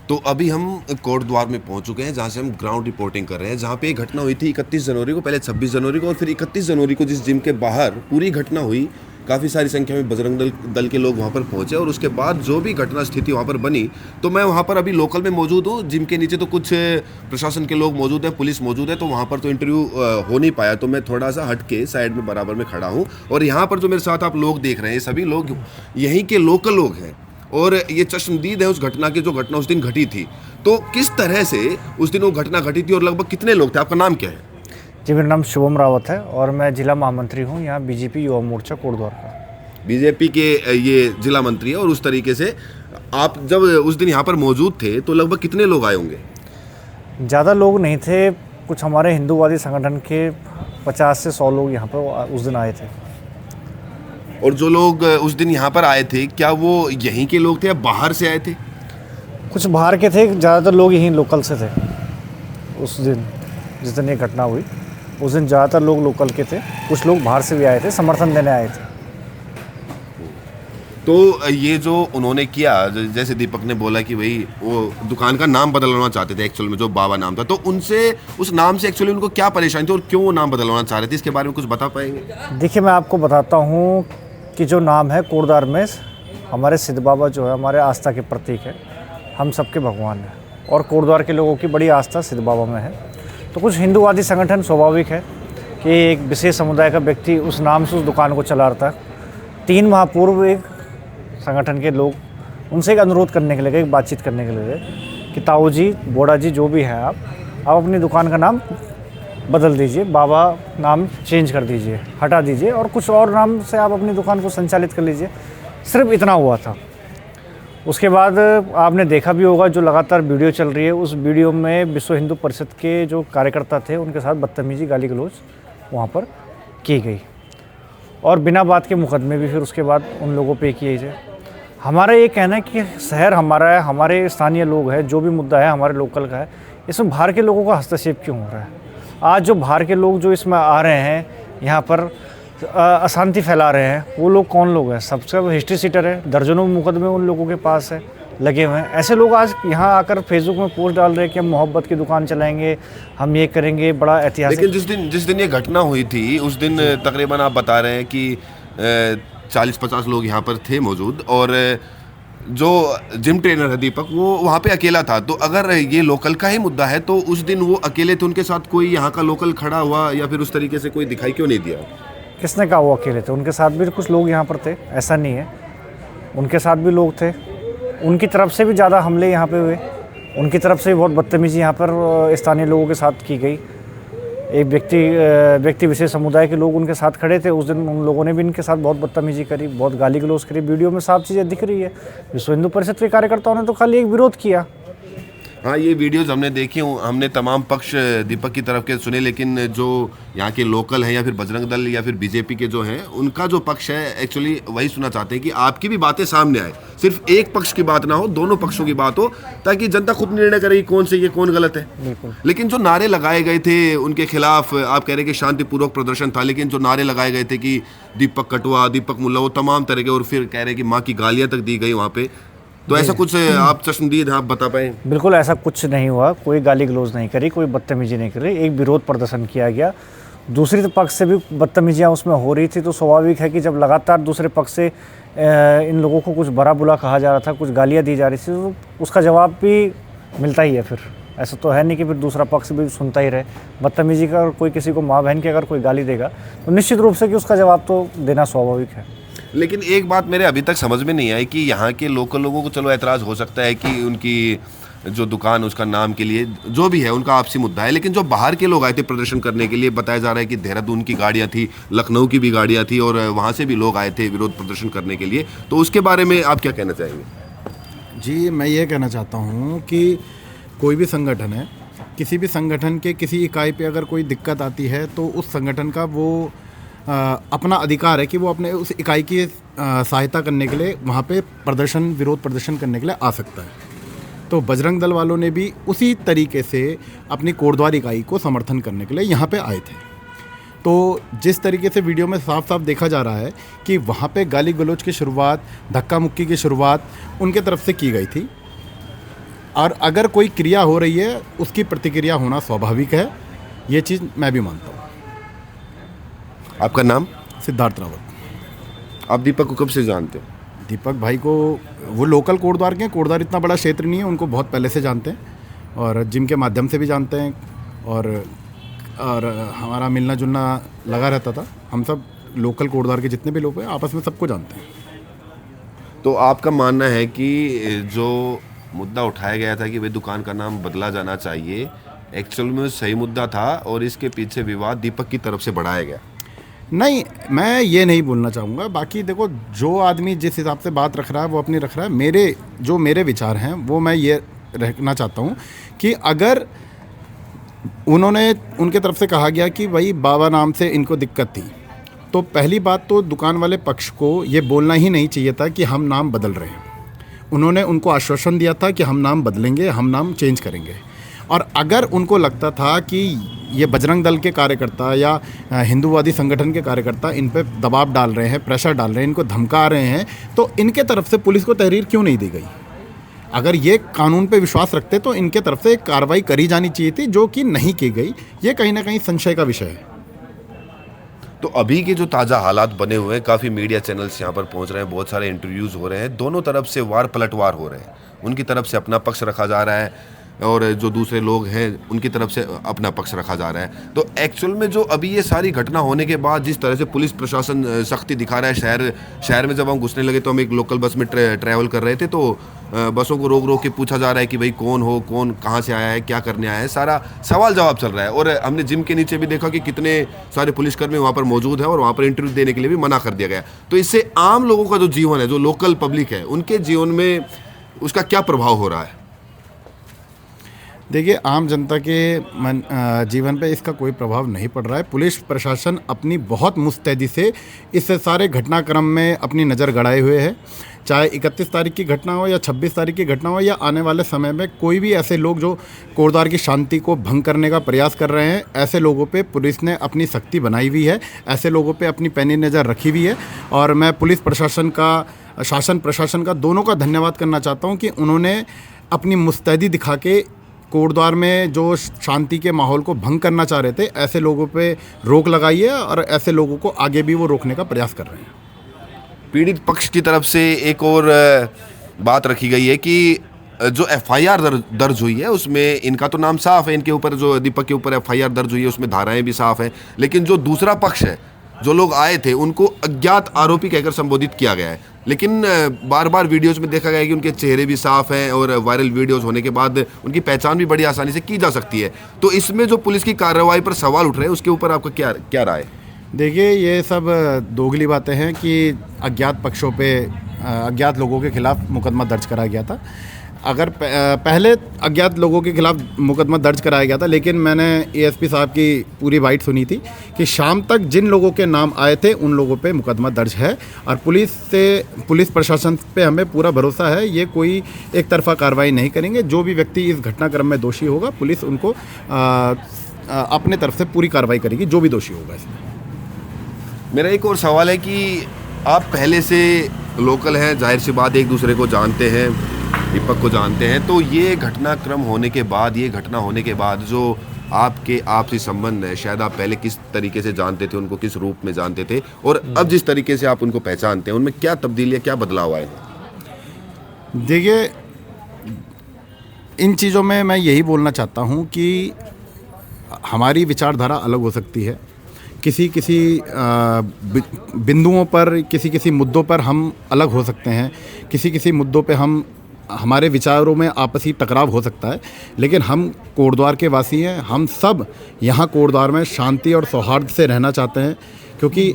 तो अभी हम कोटद्वार में पहुंच चुके हैं, जहां से हम ग्राउंड रिपोर्टिंग कर रहे हैं, जहां पे एक घटना हुई थी 31 जनवरी को, पहले 26 जनवरी को और फिर 31 जनवरी को जिस जिम के बाहर पूरी घटना हुई। काफ़ी सारी संख्या में बजरंग दल के लोग वहां पर पहुंचे और उसके बाद जो भी घटना स्थिति वहां पर बनी, तो मैं वहां पर अभी लोकल में मौजूद हूँ। जिम के नीचे तो कुछ प्रशासन के लोग मौजूद हैं, पुलिस मौजूद है, तो वहां पर तो इंटरव्यू हो नहीं पाया, तो मैं थोड़ा सा हट के साइड में बराबर में खड़ा हूँ। और यहाँ पर जो मेरे साथ आप लोग देख रहे हैं, सभी लोग यहीं के लोकल लोग हैं और ये चश्मदीद है उस घटना की जो घटना उस दिन घटी थी। तो किस तरह से उस दिन वो घटना घटी थी और लगभग कितने लोग थे? आपका नाम क्या है? जी, मेरा नाम शुभम रावत है और मैं जिला महामंत्री हूँ यहाँ बीजेपी युवा मोर्चा कोटद्वार का। बीजेपी के ये जिला मंत्री है। और उस तरीके से आप जब उस दिन यहाँ पर मौजूद थे तो लगभग कितने लोग आए होंगे? ज़्यादा लोग नहीं थे, कुछ हमारे हिंदूवादी संगठन के 50 से 100 लोग यहाँ पर उस दिन आए थे। और जो लोग उस दिन यहाँ पर आए थे, क्या वो यहीं के लोग थे या बाहर से आए थे? कुछ बाहर के थे, ज़्यादातर लोग यहीं लोकल से थे। उस दिन जिस दिन ये घटना हुई उस दिन ज़्यादातर लोग लोकल के थे, कुछ लोग बाहर से भी आए थे, समर्थन देने आए थे। तो ये जो उन्होंने किया, जैसे दीपक ने बोला कि भाई वो दुकान का नाम बदलवाना चाहते थे, एक्चुअल में जो बाबा नाम था, तो उनसे उस नाम से एक्चुअली उनको क्या परेशानी थी और क्यों वो नाम बदलवाना चाह रहे थे, इसके बारे में कुछ बता पाएंगे? देखिए, मैं आपको बताता हूँ कि जो नाम है कोटद्वार में हमारे सिद्ध बाबा जो है हमारे आस्था के प्रतीक है, हम सबके भगवान हैं और कोटद्वार के लोगों की बड़ी आस्था सिद्ध बाबा में है। तो कुछ हिंदूवादी संगठन स्वाभाविक है कि एक विशेष समुदाय का व्यक्ति उस नाम से उस दुकान को चला रहा था। 3 माह पूर्व एक संगठन के लोग उनसे एक अनुरोध करने के लिए गए, एक बातचीत करने के लिए गए कि ताऊ जी, बोड़ा जी, जो भी हैं आप अपनी दुकान का नाम बदल दीजिए, बाबा नाम चेंज कर दीजिए, हटा दीजिए और कुछ और नाम से आप अपनी दुकान को संचालित कर लीजिए। सिर्फ इतना हुआ था। उसके बाद आपने देखा भी होगा, जो लगातार वीडियो चल रही है, उस वीडियो में विश्व हिंदू परिषद के जो कार्यकर्ता थे उनके साथ बदतमीजी, गाली गलौज वहाँ पर की गई और बिना बात के मुकदमे भी फिर उसके बाद उन लोगों पे किए थे। हमारा ये कहना है कि शहर हमारा है, हमारे स्थानीय लोग हैं, जो भी मुद्दा है हमारे लोकल का है, इसमें बाहर के लोगों का हस्तक्षेप क्यों हो रहा है? आज जो बाहर के लोग जो इसमें आ रहे हैं, यहाँ पर अशांति फैला रहे हैं, वो लोग कौन लोग हैं? सबसे हिस्ट्री सीटर है, दर्जनों मुकदमे उन लोगों के पास है, लगे हुए हैं। ऐसे लोग आज यहाँ आकर फेसबुक में पोस्ट डाल रहे हैं कि हम मोहब्बत की दुकान चलाएंगे, हम ये करेंगे, बड़ा ऐतिहासिक। लेकिन जिस दिन ये घटना हुई थी उस दिन तकरीबन आप बता रहे हैं कि 40-50 लोग यहाँ पर थे मौजूद और जो जिम ट्रेनर है दीपक, वो वहाँ पे अकेला था। तो अगर ये लोकल का ही मुद्दा है तो उस दिन वो अकेले थे, उनके साथ कोई यहाँ का लोकल खड़ा हुआ या फिर उस तरीके से कोई दिखाई क्यों नहीं दिया? किसने कहा वो अकेले थे? उनके साथ भी कुछ लोग यहाँ पर थे, ऐसा नहीं है। उनके साथ भी लोग थे। उनकी तरफ से भी ज़्यादा हमले यहाँ पे हुए, उनकी तरफ से भी बहुत बदतमीजी यहाँ पर स्थानीय लोगों के साथ की गई। एक व्यक्ति विशेष समुदाय के लोग उनके साथ खड़े थे, उस दिन उन लोगों ने भी इनके साथ बहुत बदतमीजी करी, बहुत गाली गलौज करी। वीडियो में साफ चीज़ें दिख रही है। विश्व हिंदू परिषद के कार्यकर्ताओं ने तो खाली एक विरोध किया। हाँ, ये वीडियोज़ हमने देखी हूँ, हमने तमाम पक्ष दीपक की तरफ के सुने, लेकिन जो यहाँ के लोकल हैं या फिर बजरंग दल या फिर बीजेपी के जो हैं, उनका जो पक्ष है एक्चुअली वही सुनना चाहते हैं कि आपकी भी बातें सामने आए, सिर्फ एक पक्ष की बात ना हो, दोनों पक्षों की बात हो, ताकि जनता खुद निर्णय करे कौन सही है कौन गलत है। बिल्कुल। लेकिन जो नारे लगाए गए थे उनके खिलाफ, आप कह रहे हैं कि शांतिपूर्वक प्रदर्शन था, लेकिन जो नारे लगाए गए थे कि दीपक कटवा, दीपक मुल्ला, वो तमाम तरह के, और फिर कह रहे हैं कि माँ की गालियाँ तक दी गई वहाँ पे, तो ऐसा कुछ आप चश्मदीद आप बता पाए? बिल्कुल ऐसा कुछ नहीं हुआ, कोई गाली गलौज नहीं करी, कोई बदतमीजी नहीं करी, एक विरोध प्रदर्शन किया गया। दूसरी पक्ष से भी बदतमीजियाँ उसमें हो रही थी, तो स्वाभाविक है कि जब लगातार दूसरे पक्ष से इन लोगों को कुछ बुरा बुला कहा जा रहा था, कुछ गालियाँ दी जा रही थी, तो उसका जवाब भी मिलता ही है। फिर ऐसा तो है नहीं कि फिर दूसरा पक्ष भी सुनता ही रहे। बदतमीजी का, और कोई किसी को माँ बहन की अगर कोई गाली देगा तो निश्चित रूप से कि उसका जवाब तो देना स्वाभाविक है। लेकिन एक बात मेरे अभी तक समझ में नहीं आई कि यहाँ के लोकल लोगों को चलो एतराज़ हो सकता है कि उनकी जो दुकान उसका नाम के लिए जो भी है उनका आपसी मुद्दा है, लेकिन जो बाहर के लोग आए थे प्रदर्शन करने के लिए, बताया जा रहा है कि देहरादून की गाड़ियाँ थी, लखनऊ की भी गाड़ियाँ थी और वहाँ से भी लोग आए थे विरोध प्रदर्शन करने के लिए, तो उसके बारे में आप क्या कहना चाहेंगे? जी, मैं ये कहना चाहता हूँ कि कोई भी संगठन है, किसी भी संगठन के किसी इकाई पे अगर कोई दिक्कत आती है तो उस संगठन का वो अपना अधिकार है कि वो अपने उस इकाई की सहायता करने के लिए वहाँ पे विरोध प्रदर्शन करने के लिए आ सकता है। तो बजरंग दल वालों ने भी उसी तरीके से अपनी कोटद्वार इकाई को समर्थन करने के लिए यहाँ पे आए थे। तो जिस तरीके से वीडियो में साफ साफ देखा जा रहा है कि वहाँ पे गाली गलौज की शुरुआत, धक्का मुक्की की शुरुआत उनके तरफ से की गई थी। और अगर कोई क्रिया हो रही है उसकी प्रतिक्रिया होना स्वाभाविक है, ये चीज़ मैं भी मानता हूँ। आपका नाम? सिद्धार्थ रावत। आप दीपक को कब से जानते हैं? दीपक भाई को वो लोकल कोटद्वार के हैं, कोटद्वार इतना बड़ा क्षेत्र नहीं है, उनको बहुत पहले से जानते हैं और जिम के माध्यम से भी जानते हैं और हमारा मिलना जुलना लगा रहता था। हम सब लोकल कोटद्वार के जितने भी लोग हैं आपस में सबको जानते हैं। तो आपका मानना है कि जो मुद्दा उठाया गया था कि भाई दुकान का नाम बदला जाना चाहिए, एक्चुअल में सही मुद्दा था और इसके पीछे विवाद दीपक की तरफ से बढ़ाया गया? नहीं, मैं ये नहीं बोलना चाहूँगा। बाकी देखो, जो आदमी जिस हिसाब से बात रख रहा है वो अपनी रख रहा है। मेरे विचार हैं वो मैं ये रखना चाहता हूँ कि अगर उनके तरफ से कहा गया कि भाई बाबा नाम से इनको दिक्कत थी, तो पहली बात तो दुकान वाले पक्ष को ये बोलना ही नहीं चाहिए था कि हम नाम बदल रहे हैं। उन्होंने उनको आश्वासन दिया था कि हम नाम बदलेंगे, हम नाम चेंज करेंगे। और अगर उनको लगता था कि ये बजरंग दल के कार्यकर्ता या हिंदूवादी संगठन के कार्यकर्ता इन पे दबाव डाल रहे हैं, प्रेशर डाल रहे हैं, इनको धमका रहे हैं, तो इनके तरफ से पुलिस को तहरीर क्यों नहीं दी गई? अगर ये कानून पे विश्वास रखते तो इनके तरफ से एक कार्रवाई करी जानी चाहिए थी, जो कि नहीं की गई। ये कहीं ना कहीं संशय का विषय है। तो अभी के जो ताज़ा हालात बने हुए हैं, काफ़ी मीडिया चैनल्स यहाँ पर पहुँच रहे हैं, बहुत सारे इंटरव्यूज़ हो रहे हैं, दोनों तरफ से वार पलटवार हो रहे हैं। उनकी तरफ से अपना पक्ष रखा जा रहा है और जो दूसरे लोग हैं उनकी तरफ से अपना पक्ष रखा जा रहा है। तो एक्चुअल में जो अभी ये सारी घटना होने के बाद जिस तरह से पुलिस प्रशासन सख्ती दिखा रहा है, शहर में जब हम घुसने लगे तो हम एक लोकल बस में ट्रैवल कर रहे थे, तो बसों को रोक रोक के पूछा जा रहा है कि भाई कौन हो, कौन कहाँ से आया है, क्या करने आया है, सारा सवाल जवाब चल रहा है। और हमने जिम के नीचे भी देखा कि कितने सारे पुलिसकर्मी वहाँ पर मौजूद हैं और वहाँ पर इंटरव्यू देने के लिए भी मना कर दिया गया। तो इससे आम लोगों का जो जीवन है, जो लोकल पब्लिक है, उनके जीवन में उसका क्या प्रभाव हो रहा है? देखिए, आम जनता के जीवन पे इसका कोई प्रभाव नहीं पड़ रहा है। पुलिस प्रशासन अपनी बहुत मुस्तैदी से इस सारे घटनाक्रम में अपनी नज़र गड़ाए हुए है। चाहे 31 तारीख की घटना हो या 26 तारीख की घटना हो या आने वाले समय में कोई भी ऐसे लोग जो कोटद्वार की शांति को भंग करने का प्रयास कर रहे हैं, ऐसे लोगों पे पुलिस ने अपनी सख्ती बनाई हुई है, ऐसे लोगों पे अपनी पैनी नज़र रखी हुई है। और मैं पुलिस प्रशासन का, शासन प्रशासन का, दोनों का धन्यवाद करना चाहता हूँ कि उन्होंने अपनी मुस्तैदी दिखा के कोटद्वार में जो शांति के माहौल को भंग करना चाह रहे थे, ऐसे लोगों पे रोक लगाई है और ऐसे लोगों को आगे भी वो रोकने का प्रयास कर रहे हैं। पीड़ित पक्ष की तरफ से एक और बात रखी गई है कि जो एफआईआर दर्ज हुई है उसमें इनका तो नाम साफ है, इनके ऊपर जो दीपक के ऊपर एफआईआर दर्ज हुई है उसमें धाराएं भी साफ हैं, लेकिन जो दूसरा पक्ष है, जो लोग आए थे, उनको अज्ञात आरोपी कहकर संबोधित किया गया है। लेकिन बार बार वीडियोस में देखा गया है कि उनके चेहरे भी साफ हैं और वायरल वीडियोस होने के बाद उनकी पहचान भी बड़ी आसानी से की जा सकती है। तो इसमें जो पुलिस की कार्रवाई पर सवाल उठ रहे हैं, उसके ऊपर आपका क्या राय है? देखिए, ये सब दोगली बातें हैं कि अज्ञात पक्षों पे, अज्ञात लोगों के खिलाफ मुकदमा दर्ज कराया गया था। अगर पहले अज्ञात लोगों के खिलाफ मुकदमा दर्ज कराया गया था, लेकिन मैंने एएसपी साहब की पूरी बाइट सुनी थी कि शाम तक जिन लोगों के नाम आए थे उन लोगों पे मुकदमा दर्ज है। और पुलिस प्रशासन पे हमें पूरा भरोसा है, ये कोई एक तरफा कार्रवाई नहीं करेंगे। जो भी व्यक्ति इस घटनाक्रम में दोषी होगा, पुलिस उनको अपने तरफ से पूरी कार्रवाई करेगी, जो भी दोषी होगा इसमें। मेरा एक और सवाल है कि आप पहले से लोकल हैं, जाहिर सी बात एक दूसरे को जानते हैं, दीपक को जानते हैं, तो ये घटनाक्रम होने के बाद, ये घटना होने के बाद जो आपके आपसी संबंध है, शायद आप पहले किस तरीके से जानते थे, उनको किस रूप में जानते थे, और अब जिस तरीके से आप उनको पहचानते हैं, उनमें क्या तब्दीली, क्या बदलाव आए? देखिए, इन चीज़ों में मैं यही बोलना चाहता हूँ कि हमारी विचारधारा अलग हो सकती है। किसी बिंदुओं पर, किसी मुद्दों पर हम अलग हो सकते हैं, किसी मुद्दों पे हमारे विचारों में आपसी टकराव हो सकता है, लेकिन हम कोटद्वार के वासी हैं। हम सब यहाँ कोटद्वार में शांति और सौहार्द से रहना चाहते हैं, क्योंकि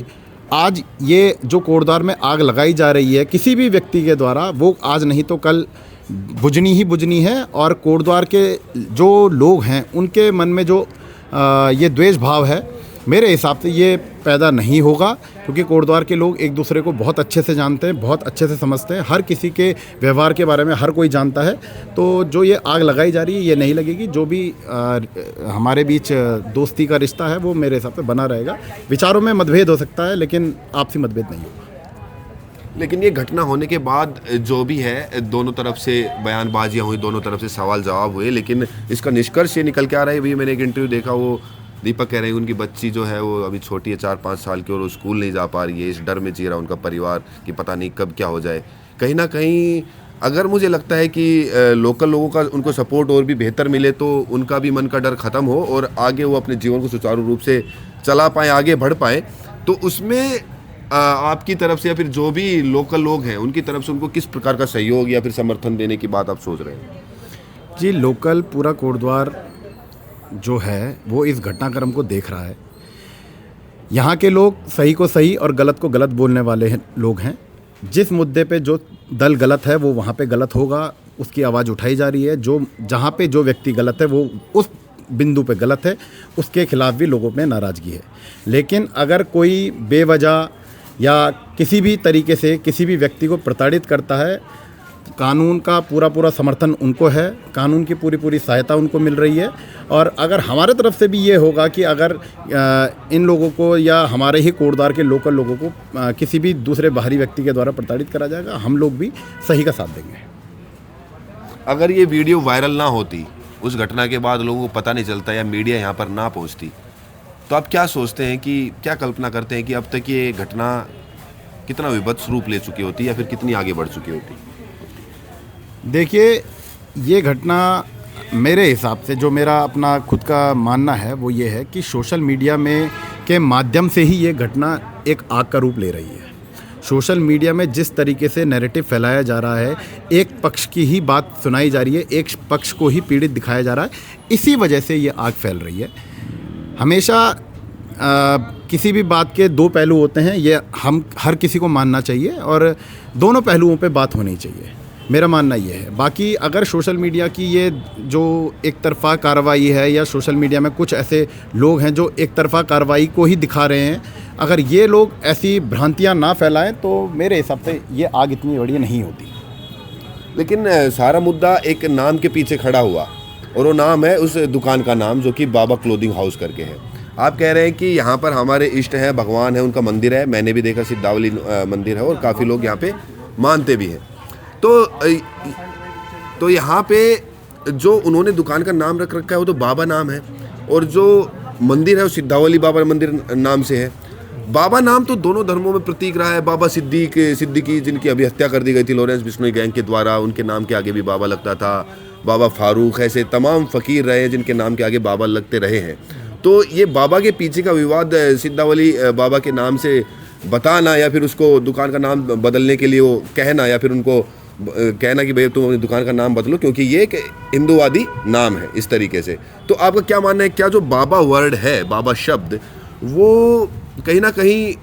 आज ये जो कोटद्वार में आग लगाई जा रही है किसी भी व्यक्ति के द्वारा, वो आज नहीं तो कल बुझनी है। और कोटद्वार के जो लोग हैं उनके मन में जो ये द्वेष भाव है, मेरे हिसाब से ये पैदा नहीं होगा, क्योंकि कोटद्वार के लोग एक दूसरे को बहुत अच्छे से जानते हैं, बहुत अच्छे से समझते हैं। हर किसी के व्यवहार के बारे में हर कोई जानता है। तो जो ये आग लगाई जा रही है, ये नहीं लगेगी। जो भी हमारे बीच दोस्ती का रिश्ता है, वो मेरे हिसाब से बना रहेगा। विचारों में मतभेद हो सकता है, लेकिन आपसी मतभेद नहीं होगा। लेकिन ये घटना होने के बाद जो भी है, दोनों तरफ से बयानबाजियां हुई, दोनों तरफ से सवाल जवाब हुए, लेकिन इसका निष्कर्ष ये निकल के आ रहा है। अभी मैंने एक इंटरव्यू देखा, वो दीपक कह रहे हैं उनकी बच्ची जो है वो अभी छोटी है, 4-5 साल की, और वो स्कूल नहीं जा पा रही है, इस डर में जी रहा उनका परिवार कि पता नहीं कब क्या हो जाए। कहीं ना कहीं अगर मुझे लगता है कि लोकल लोगों का उनको सपोर्ट और भी बेहतर मिले तो उनका भी मन का डर ख़त्म हो और आगे वो अपने जीवन को सुचारू रूप से चला पाएँ, आगे बढ़ पाएँ, तो उसमें आपकी तरफ से या फिर जो भी लोकल लोग हैं उनकी तरफ से उनको किस प्रकार का सहयोग या फिर समर्थन देने की बात आप सोच रहे हैं? जी, लोकल पूरा कोटद्वार जो है वो इस घटनाक्रम को देख रहा है। यहाँ के लोग सही को सही और गलत को गलत बोलने वाले लोग हैं। जिस मुद्दे पे जो दल गलत है वो वहाँ पे गलत होगा, उसकी आवाज़ उठाई जा रही है। जो जहाँ पे जो व्यक्ति गलत है वो उस बिंदु पे गलत है, उसके खिलाफ भी लोगों में नाराज़गी है। लेकिन अगर कोई बेवजह या किसी भी तरीके से किसी भी व्यक्ति को प्रताड़ित करता है, कानून का पूरा समर्थन उनको है, कानून की पूरी सहायता उनको मिल रही है। और अगर हमारे तरफ से भी ये होगा कि अगर इन लोगों को या हमारे ही कोटद्वार के लोकल लोगों को किसी भी दूसरे बाहरी व्यक्ति के द्वारा प्रताड़ित करा जाएगा, हम लोग भी सही का साथ देंगे। अगर ये वीडियो वायरल ना होती, उस घटना के बाद लोगों को पता नहीं चलता या मीडिया यहाँ पर ना पहुँचती, तो आप क्या सोचते हैं कि क्या कल्पना करते हैं कि अब तक ये घटना कितना विभत्स रूप ले चुकी होती या फिर कितनी आगे बढ़ चुकी होती? देखिए, ये घटना मेरे हिसाब से, जो मेरा अपना खुद का मानना है वो ये है कि सोशल मीडिया में के माध्यम से ही ये घटना एक आग का रूप ले रही है। सोशल मीडिया में जिस तरीके से नैरेटिव फैलाया जा रहा है, एक पक्ष की ही बात सुनाई जा रही है, एक पक्ष को ही पीड़ित दिखाया जा रहा है, इसी वजह से ये आग फैल रही है। हमेशा किसी भी बात के दो पहलू होते हैं, ये हम हर किसी को मानना चाहिए और दोनों पहलुओं पे बात होनी चाहिए, मेरा मानना ये है। बाकी अगर सोशल मीडिया की ये जो एक तरफ़ा कार्रवाई है या सोशल मीडिया में कुछ ऐसे लोग हैं जो एक तरफ़ा कार्रवाई को ही दिखा रहे हैं, अगर ये लोग ऐसी भ्रांतियां ना फैलाएं तो मेरे हिसाब से ये आग इतनी बड़ी नहीं होती। लेकिन सारा मुद्दा एक नाम के पीछे खड़ा हुआ और वो नाम है उस दुकान का नाम जो कि बाबा क्लोथिंग हाउस करके है। आप कह रहे हैं कि यहाँ पर हमारे इष्ट हैं, भगवान है, उनका मंदिर है, मैंने भी देखा सिद्धावली मंदिर है और काफ़ी लोग यहाँ पे मानते भी हैं। तो यहाँ पे जो उन्होंने दुकान का नाम रख रखा है वो तो बाबा नाम है और जो मंदिर है वो सिद्धावली बाबा मंदिर नाम से है। बाबा नाम तो दोनों धर्मों में प्रतीक रहा है। बाबा सिद्दीकी जिनकी अभी हत्या कर दी गई थी लॉरेंस बिश्नोई गैंग के द्वारा, उनके नाम के आगे भी बाबा लगता था। बाबा फारूक, ऐसे तमाम फ़कीर रहे जिनके नाम के आगे बाबा लगते रहे हैं। तो ये बाबा के पीछे का विवाद सिद्धावली बाबा के नाम से बताना या फिर उसको दुकान का नाम बदलने के लिए वो कहना या फिर उनको कहना कि भाई तुम अपनी दुकान का नाम बदलो क्योंकि ये एक हिंदूवादी नाम है, इस तरीके से। तो आपका क्या मानना है, क्या जो बाबा वर्ड है, बाबा शब्द, वो कहीं ना कहीं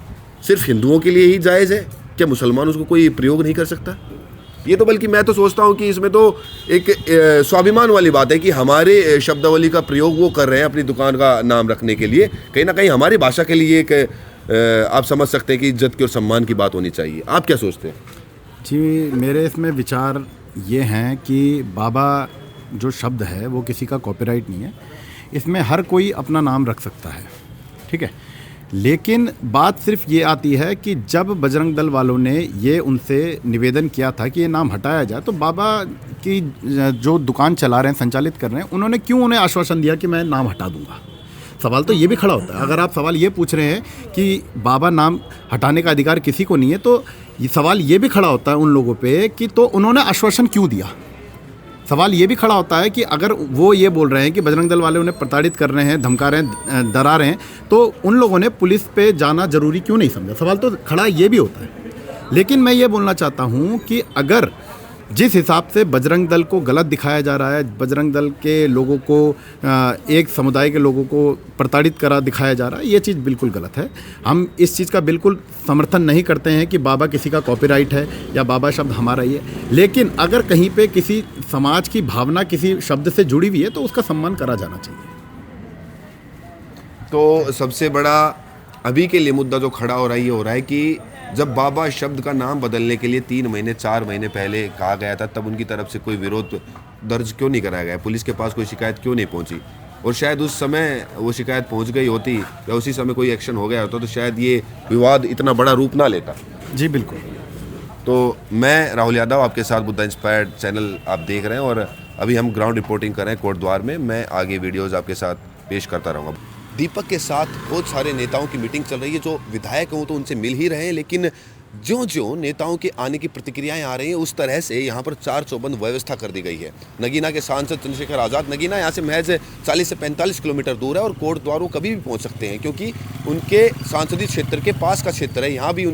सिर्फ हिंदुओं के लिए ही जायज़ है? क्या मुसलमान उसको कोई प्रयोग नहीं कर सकता? ये तो बल्कि मैं तो सोचता हूँ कि इसमें तो एक स्वाभिमान वाली बात है कि हमारे शब्दावली का प्रयोग वो कर रहे हैं अपनी दुकान का नाम रखने के लिए। कहीं ना कहीं हमारी भाषा के लिए एक आप समझ सकते हैं कि इज्जत की और सम्मान की बात होनी चाहिए। आप क्या सोचते हैं? जी, मेरे इसमें विचार ये हैं कि बाबा जो शब्द है वो किसी का कॉपीराइट नहीं है, इसमें हर कोई अपना नाम रख सकता है, ठीक है। लेकिन बात सिर्फ ये आती है कि जब बजरंग दल वालों ने ये उनसे निवेदन किया था कि ये नाम हटाया जाए, तो बाबा की जो दुकान चला रहे हैं, संचालित कर रहे हैं, उन्होंने क्यों उन्हें आश्वासन दिया कि मैं नाम हटा दूंगा? सवाल तो ये भी खड़ा होता है। अगर आप सवाल ये पूछ रहे हैं कि बाबा नाम हटाने का अधिकार किसी को नहीं है, तो ये सवाल ये भी खड़ा होता है उन लोगों पे कि तो उन्होंने आश्वासन क्यों दिया। सवाल ये भी खड़ा होता है कि अगर वो ये बोल रहे हैं कि बजरंग दल वाले उन्हें प्रताड़ित कर रहे हैं, धमका रहे हैं, डरा रहे हैं, तो उन लोगों ने पुलिस पे जाना ज़रूरी क्यों नहीं समझा? सवाल तो खड़ा ये भी होता है। लेकिन मैं ये बोलना चाहता हूँ कि अगर जिस हिसाब से बजरंग दल को गलत दिखाया जा रहा है, बजरंग दल के लोगों को, एक समुदाय के लोगों को प्रताड़ित करा दिखाया जा रहा है, ये चीज़ बिल्कुल गलत है। हम इस चीज़ का बिल्कुल समर्थन नहीं करते हैं कि बाबा किसी का कॉपीराइट है या बाबा शब्द हमारा ही है। लेकिन अगर कहीं पे किसी समाज की भावना किसी शब्द से जुड़ी हुई है तो उसका सम्मान करा जाना चाहिए। तो सबसे बड़ा अभी के लिए मुद्दा जो खड़ा हो रहा है, ये हो रहा है कि जब बाबा शब्द का नाम बदलने के लिए 3 महीने 4 महीने पहले कहा गया था, तब उनकी तरफ से कोई विरोध दर्ज क्यों नहीं कराया गया? पुलिस के पास कोई शिकायत क्यों नहीं पहुंची? और शायद उस समय वो शिकायत पहुंच गई होती या उसी समय कोई एक्शन हो गया होता तो शायद ये विवाद इतना बड़ा रूप ना लेता। जी बिल्कुल। तो मैं राहुल यादव आपके साथ बुद्धा इंस्पायर्ड चैनल आप देख रहे हैं और अभी हम ग्राउंड रिपोर्टिंग कर रहे हैं कोटद्वार में। मैं आगे वीडियोस आपके साथ पेश करता रहूँगा। दीपक के साथ बहुत सारे नेताओं की मीटिंग चल रही है। जो विधायक हों तो उनसे मिल ही रहे हैं, लेकिन ज्यों-ज्यों नेताओं के आने की प्रतिक्रियाएं आ रही हैं उस तरह से यहाँ पर चार चौबंद व्यवस्था कर दी गई है। नगीना के सांसद चंद्रशेखर आज़ाद, नगीना यहाँ से महज 40 से 45 किलोमीटर दूर है और कोटद्वार वो कभी भी पहुँच सकते हैं क्योंकि उनके सांसदीय क्षेत्र के पास का क्षेत्र है। यहाँ भी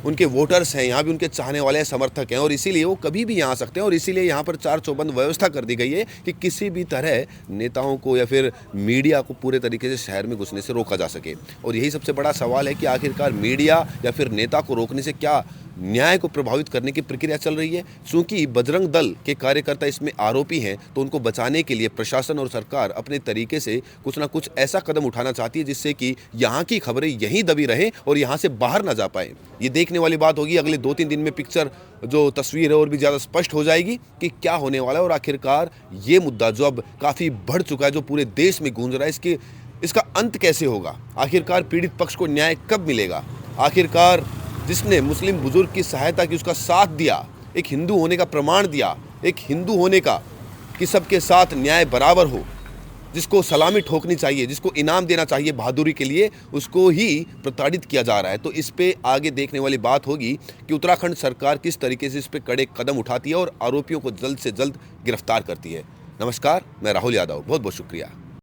उनके वोटर्स हैं, यहाँ भी उनके चाहने वाले समर्थक हैं और इसीलिए वो कभी भी यहाँ आ सकते हैं। और इसीलिए यहाँ पर चार चौबंद व्यवस्था कर दी गई है कि किसी भी तरह नेताओं को या फिर मीडिया को पूरे तरीके से शहर में घुसने से रोका जा सके। और यही सबसे बड़ा सवाल है कि आखिरकार मीडिया या फिर नेता को रोकने से क्या न्याय को प्रभावित करने की प्रक्रिया चल रही है। चूंकि बजरंग दल के कार्यकर्ता इसमें आरोपी हैं तो उनको बचाने के लिए प्रशासन और सरकार अपने तरीके से कुछ ना कुछ ऐसा कदम उठाना चाहती है जिससे कि यहाँ की खबरें यहीं दबी रहें और यहाँ से बाहर ना जा पाए। ये देखने वाली बात होगी। अगले 2-3 दिन में पिक्चर जो तस्वीर है और भी ज़्यादा स्पष्ट हो जाएगी कि क्या होने वाला है। और आखिरकार ये मुद्दा जो अब काफ़ी बढ़ चुका है, जो पूरे देश में गूंज रहा है, इसका अंत कैसे होगा? आखिरकार पीड़ित पक्ष को न्याय कब मिलेगा? आखिरकार जिसने मुस्लिम बुजुर्ग की सहायता की, उसका साथ दिया, एक हिंदू होने का प्रमाण दिया, एक हिंदू होने का कि सबके साथ न्याय बराबर हो, जिसको सलामी ठोकनी चाहिए, जिसको इनाम देना चाहिए बहादुरी के लिए, उसको ही प्रताड़ित किया जा रहा है। तो इस पे आगे देखने वाली बात होगी कि उत्तराखंड सरकार किस तरीके से इस पे कड़े कदम उठाती है और आरोपियों को जल्द से जल्द गिरफ्तार करती है। नमस्कार, मैं राहुल यादव, बहुत बहुत शुक्रिया।